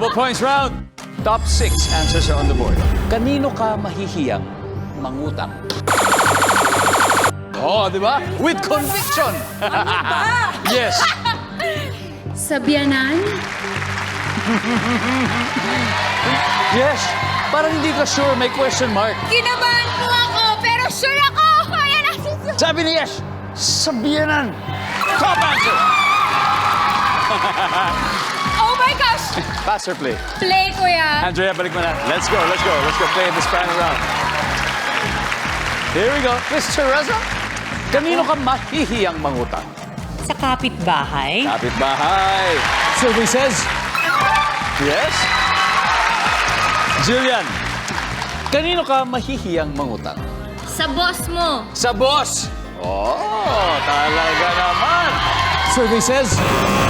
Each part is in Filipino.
Double points round. Top 6 answers are on the board. Kanino ka mahihiyang mangutang? Oh, di ba? With conviction. Yes. Sa biyanan? Yes. Parang hindi ka sure, may question mark. Kinabahan po ako, pero sure ako! Kaya natin sa... Sabi ni Yesh, sa biyanan. Top answer. Oh my gosh! Pass or play? Play, kuya. Andrea, balik mo na. Let's go, let's go. Let's go play this final round. Here we go. Miss Teresa, kanino ka mahihiyang mangutang? Sa kapitbahay? Kapitbahay. Survey says, yes. Jillian, kanino ka mahihiyang mangutang? Sa boss mo. Sa boss. Oh, talaga naman. Survey says,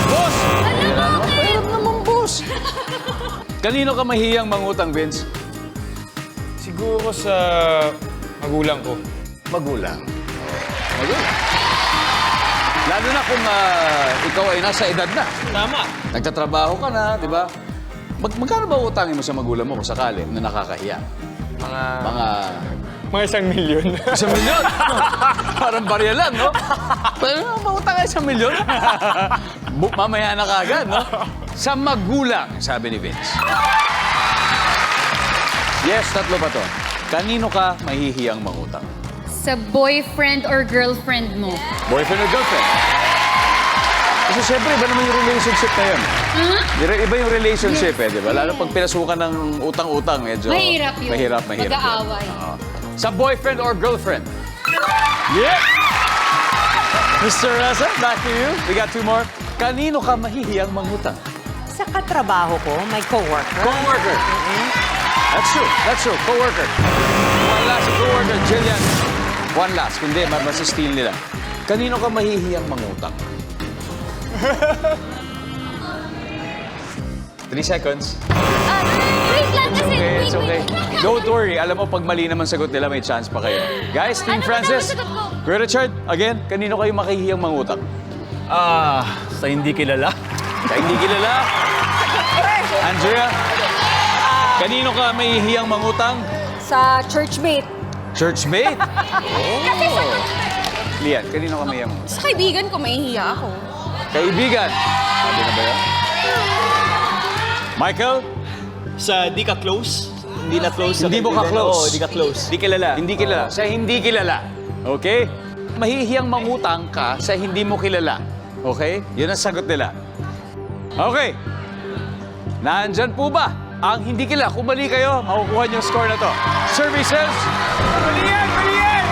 boss. Alam mo, Pero naman, boss. Kanino ka mahihiyang mangutang, Vince? Siguro sa magulang ko. Magulang. Magulang. Lalo na kung ikaw ay nasa edad na. Tama. Nagtatrabaho ka na, di ba? Magkano ba utangin mo sa magulang mo kung sakali na nakakahiya? Mga 1,000,000. 1,000,000? Parang barya lang, no? Pero mautang ka 1,000,000? Mamaya na kagad, no? Sa magulang, sabi ni Vince. Yes, tatlo pa to. Kanino ka mahihiyang mangutang? Sa boyfriend or girlfriend mo. Boyfriend or girlfriend? Kasi siyempre, iba naman yung relationship na yun. Iba yung relationship, eh, di ba? Lalo pag pinasukan ng utang-utang, medyo... Mahirap yun. Mahirap. Mag-aaway. Oo. Sa boyfriend or girlfriend? Yeah! Mr. Reza, back to you. We got two more. Kanino ka mahihiyang mangutang? Sa katrabaho ko, may coworker. Coworker. That's true. That's true. Coworker. One last coworker, Jillian. One last. Kundi, masistil nila. Kanino ka mahihiyang mangutang? 3 seconds. Wait lang kasi. Okay, it's okay. wait. Don't worry. Alam mo, pag mali naman sagot nila, may chance pa kayo. Guys, Team Ano ba Francis, naman sagot ko? Kuya Richard, again, kanino kayo makihiyang mangutang? Sa hindi kilala. Sa hindi kilala? Andrea, kanino ka mahihiyang mangutang? Sa churchmate. Churchmate? Oh. Lian, kanino ka mahihiyang mangutang? Sa kaibigan ko, mahihiya ako. Kaibigan. Sabi na ba yun? Michael? Sa di ka close? Hindi na close sa Hindi mo ka kaibigan? close. Oo, hindi ka close. Hindi kilala. Hindi kilala. Sa hindi kilala. Okay? Mahihiyang mangutang ka sa hindi mo kilala. Okay? Yun ang sagot nila. Okay. Nandyan po ba ang hindi kilala? Kung mali kayo, makukuha niyo yung score na to. Survey says... Mali yan! Mali yan!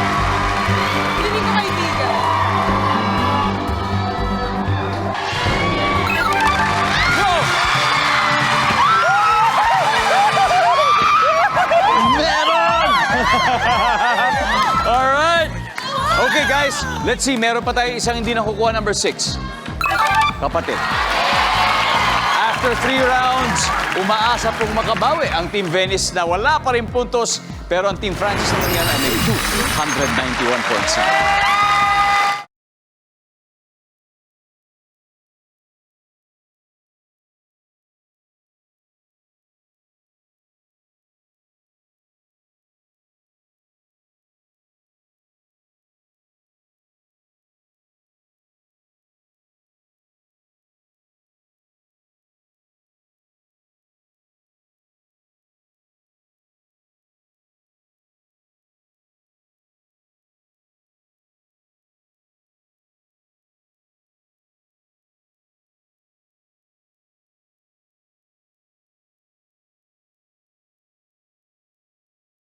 Hindi ko kaibigan. Go! Meron! Alright! Okay, guys. Let's see. Meron pa tayo isang hindi nakukuha, number 6. Kapatid. After 3 rounds, umaasa pong makabawi ang Team Venice na wala pa rin puntos. Pero ang Team Francis naman yan ay may 291 points.